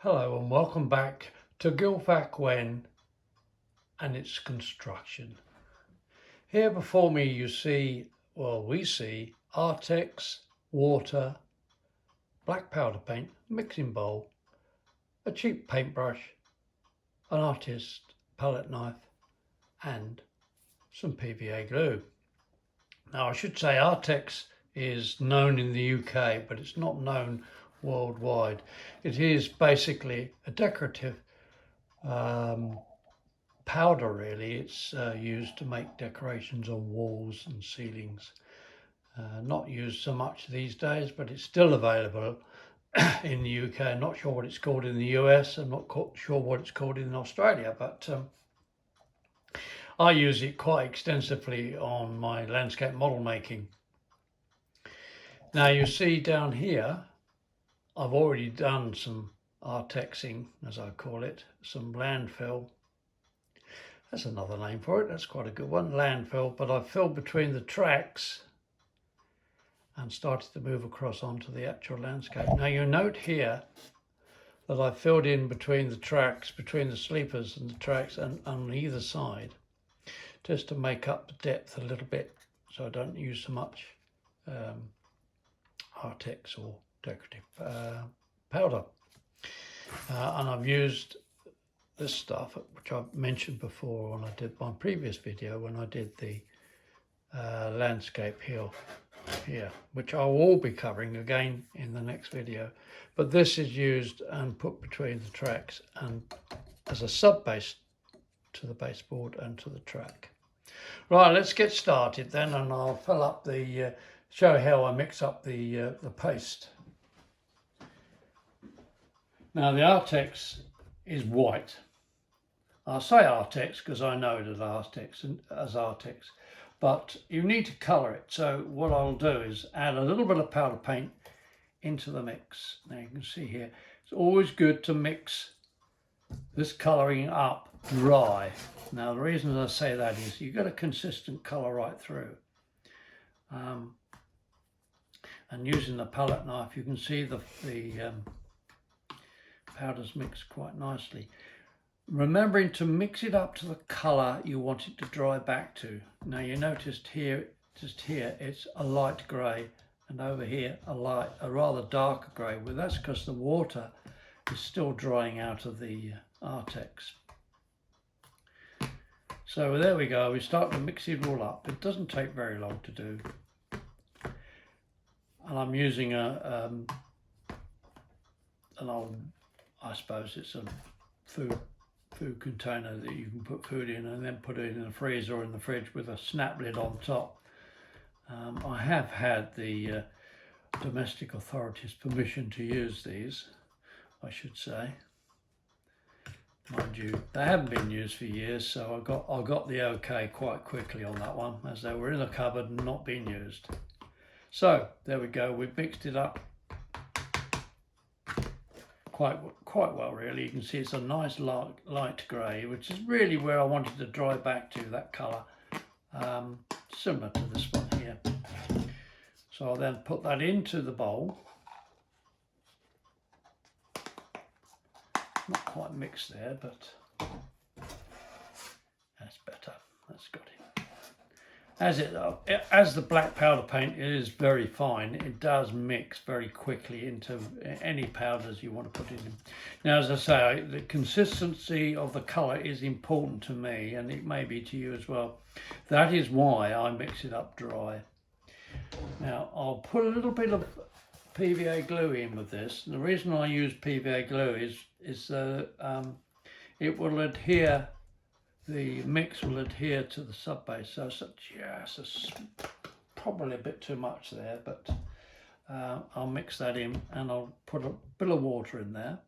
Hello and welcome back to Gilfac Wen and its construction. Here before me we see Artex, water, black powder paint, mixing bowl, a cheap paintbrush, an artist palette knife and some PVA glue. Now I should say Artex is known in the UK, but it's not known worldwide. It is basically a decorative powder really. It's used to make decorations on walls and ceilings. Not used so much these days, but it's still available in the UK. I'm not sure what it's called in the US. I'm not sure what it's called in Australia, but I use it quite extensively on my landscape model making. Now you see down here, I've already done some artexing, as I call it, some landfill. That's another name for it. That's quite a good one, landfill. But I've filled between the tracks and started to move across onto the actual landscape. Now you note here that I filled in between the tracks, between the sleepers and the tracks and on either side, just to make up the depth a little bit so I don't use so much Artex or decorative powder. And I've used this stuff, which I've mentioned before when I did my previous video, when I did the landscape hill here, which I will be covering again in the next video. But this is used and put between the tracks and as a sub base to the baseboard and to the track. Right, let's get started then, and I'll fill up the show how I mix up the paste. Now the Artex is white. I say Artex because I know it as Artex, but you need to colour it. So what I'll do is add a little bit of powder paint into the mix. Now you can see here, it's always good to mix this colouring up dry. Now the reason I say that is you get a consistent colour right through. And using the palette knife, you can see the powders mixed quite nicely. Remembering to mix it up to the colour you want it to dry back to. Now you noticed here, just here, it's a light grey, and over here a rather darker grey. Well, that's because the water is still drying out of the Artex. So there we go, we start to mix it all up. It doesn't take very long to do. And I'm using an old, I suppose it's a food container that you can put food in and then put it in the freezer or in the fridge with a snap lid on top. I have had the domestic authorities' permission to use these, I should say. Mind you, they haven't been used for years, so I got the okay quite quickly on that one, as they were in the cupboard and not being used. So there we go, we've mixed it up quite well really. You can see it's a nice light grey, which is really where I wanted to dry back to, that colour, similar to this one here. So I'll then put that into the bowl. Not quite mixed there, but that's better, that's got it. As the black powder paint is very fine, it does mix very quickly into any powders you want to put in. Now, as I say, the consistency of the colour is important to me, and it may be to you as well. That is why I mix it up dry. Now, I'll put a little bit of PVA glue in with this. And the reason I use PVA glue is it will adhere. The mix will adhere to the sub base, so yes, probably a bit too much there, but I'll mix that in and I'll put a bit of water in there.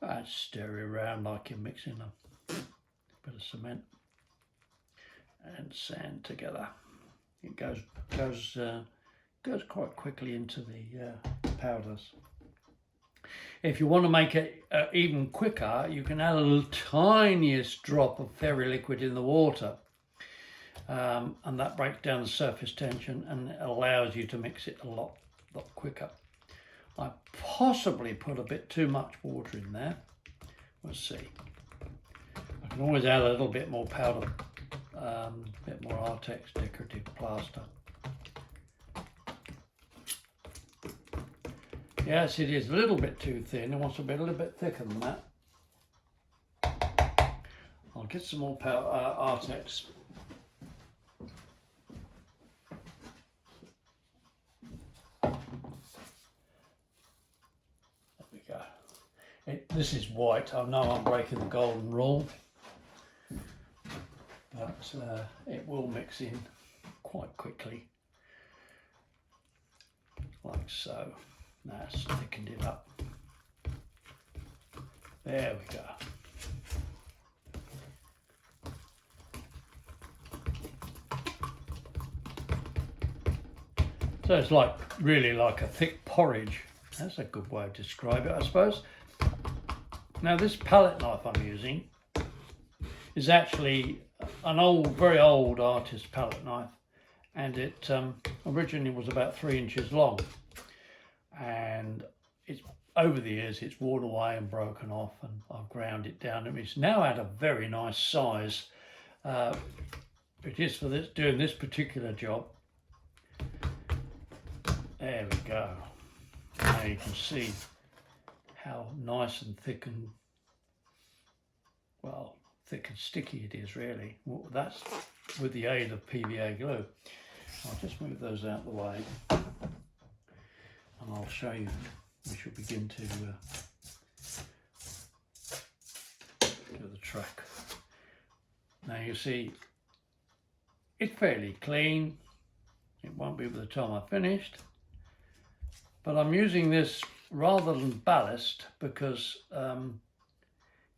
And stir it around like you're mixing a bit of cement and sand together. It goes quite quickly into the powders. If you want to make it even quicker, you can add a little tiniest drop of fairy liquid in the water, and that breaks down the surface tension and it allows you to mix it a lot a lot quicker. I possibly put a bit too much water in there. We'll see. I can always add a little bit more powder, a bit more Artex decorative plaster. Yes, it is a little bit too thin. It wants to be a little bit thicker than that. I'll get some more Artex. There we go. This is white. I know I'm breaking the golden rule, but it will mix in quite quickly, like so. Now it's thickened it up. There we go. So it's like, really like a thick porridge. That's a good way to describe it, I suppose. Now this palette knife I'm using is actually an old, very old artist palette knife, and it originally was about 3 inches long, and it's over the years it's worn away and broken off, and I've ground it down, and it's now at a very nice size. It is for this, doing this particular job. There we go. Now you can see how nice and thick and, well, thick and sticky it is really. Well, that's with the aid of PVA glue. I'll just move those out of the way and I'll show you. We shall begin to do the track. Now you see it's fairly clean. It won't be by the time I've finished. But I'm using this rather than ballast because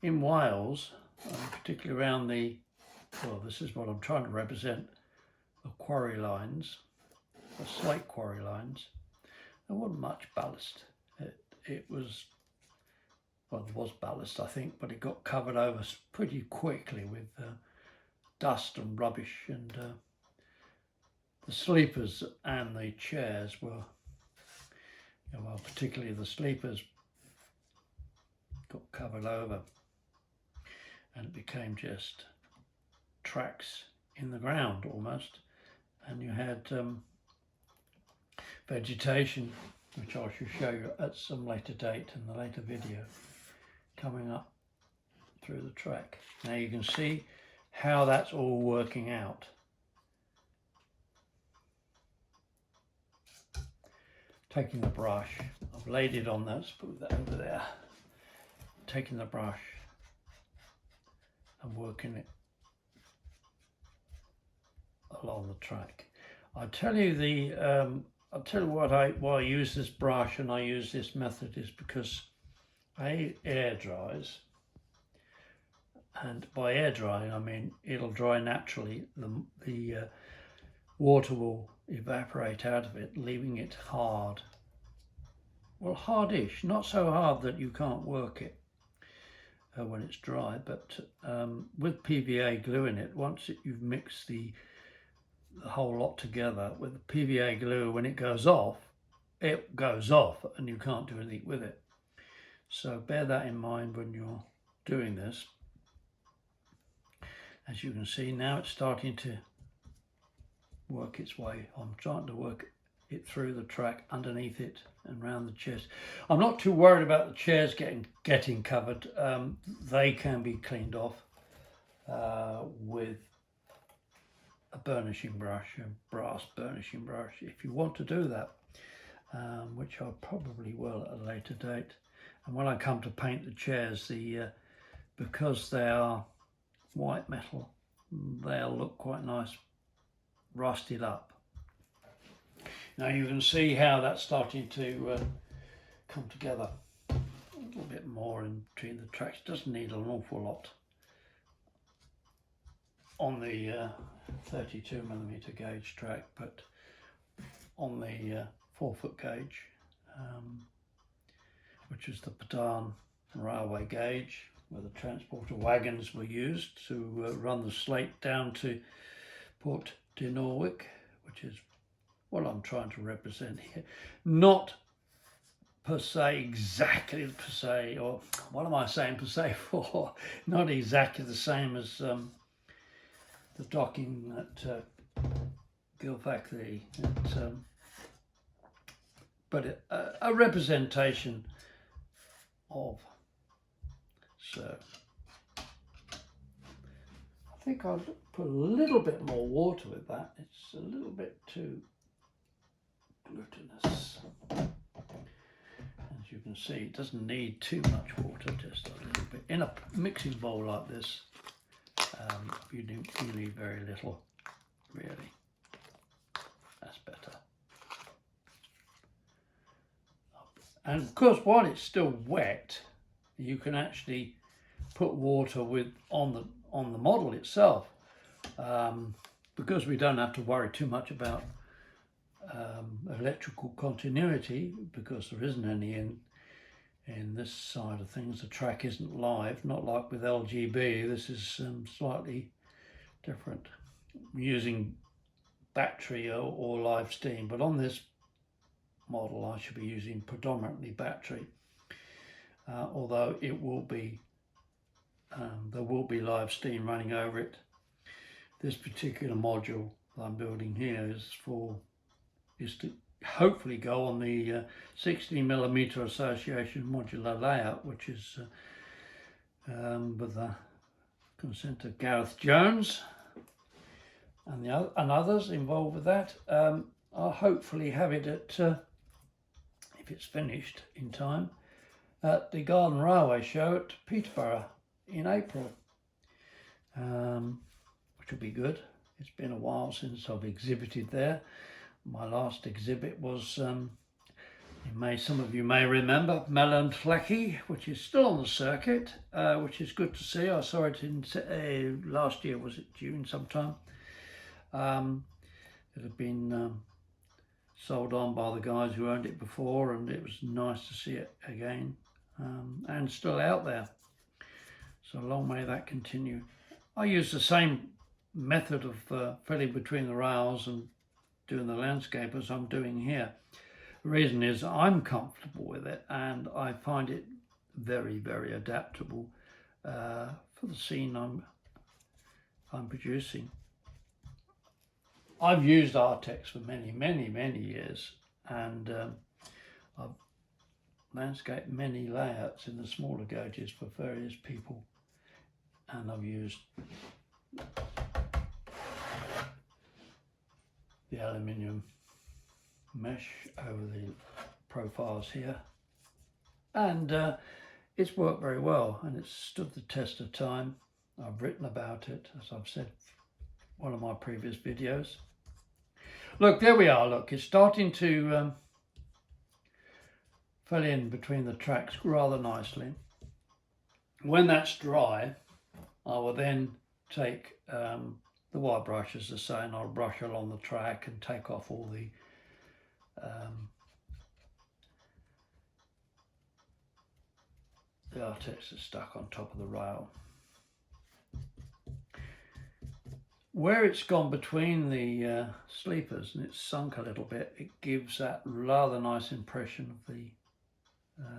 in Wales, particularly around the, well, this is what I'm trying to represent, the quarry lines, the slate quarry lines, there wasn't much ballast. It was, well, there was ballast I think, but it got covered over pretty quickly with dust and rubbish, and the sleepers and the chairs were, well, particularly the sleepers got covered over, and it became just tracks in the ground almost, and you had vegetation, which I shall show you at some later date in the later video, coming up through the track. Now you can see how that's all working out. Taking the brush, I've laid it on that, put that over there, taking the brush and working it along the track. I'll tell you why I use this brush and I use this method is because it air dries, and by air drying I mean it'll dry naturally. The water will evaporate out of it, leaving it hard. Well, hardish, not so hard that you can't work it when it's dry, but with PVA glue in it, once you've mixed the whole lot together with the PVA glue, when it goes off and you can't do anything with it. So bear that in mind when you're doing this. As you can see now, it's starting to work its way. I'm trying to work it through the track, underneath it and around the chairs. I'm not too worried about the chairs getting covered. They can be cleaned off with a burnishing brush, a brass burnishing brush, if you want to do that, which I probably will at a later date. And when I come to paint the chairs, because they are white metal, they'll look quite nice rusted up. Now you can see how that's starting to come together a little bit more in between the tracks. Doesn't need an awful lot on the 32mm gauge track, but on the 4-foot gauge, which is the Padarn railway gauge, where the transporter wagons were used to run the slate down to Port de Norwich, which is what I'm trying to represent here. Not per se exactly per se, or what am I saying per se for? Not exactly the same as the docking at Gill Factory. But a representation of. So I think I'll put a little bit more water with that. It's a little bit too glutinous. As you can see, it doesn't need too much water, just a little bit. In a mixing bowl like this, you need very little, really. That's better. And of course, while it's still wet, you can actually put water on the model itself, because we don't have to worry too much about electrical continuity, because there isn't any in this side of things. The track isn't live, not like with LGB. This is slightly different, using battery or live steam, but on this model I should be using predominantly battery, although it will be there will be live steam running over it. This particular module that I'm building here is to hopefully go on the 16mm Association modular layout, which is with the consent of Gareth Jones and others involved with that. I'll hopefully have it at, if it's finished in time, at the Garden Railway Show at Peterborough in April, which will be good. It's been a while since I've exhibited there. My last exhibit was, in May, some of you may remember, Melon Flecky, which is still on the circuit, which is good to see. I saw it in last year, was it June sometime? It had been sold on by the guys who owned it before, and it was nice to see it again, and still out there. So long may that continue. I use the same method of filling between the rails and doing the landscape as I'm doing here. The reason is I'm comfortable with it, and I find it very, very adaptable for the scene I'm producing. I've used Artex for many, many, many years, and I've landscaped many layouts in the smaller gauges for various people, and I've used the aluminium mesh over the profiles here, and it's worked very well, and it's stood the test of time. I've written about it, as I've said in one of my previous videos. Look, there we are. Look, it's starting to fill in between the tracks rather nicely. When that's dry, I will then take the white brush, as I say, and I'll brush along the track and take off all the Artex that's stuck on top of the rail. Where it's gone between the sleepers and it's sunk a little bit, it gives that rather nice impression of the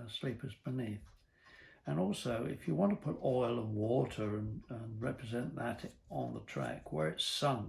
sleepers beneath. And also, if you want to put oil and water and represent that on the track, where it's sunk,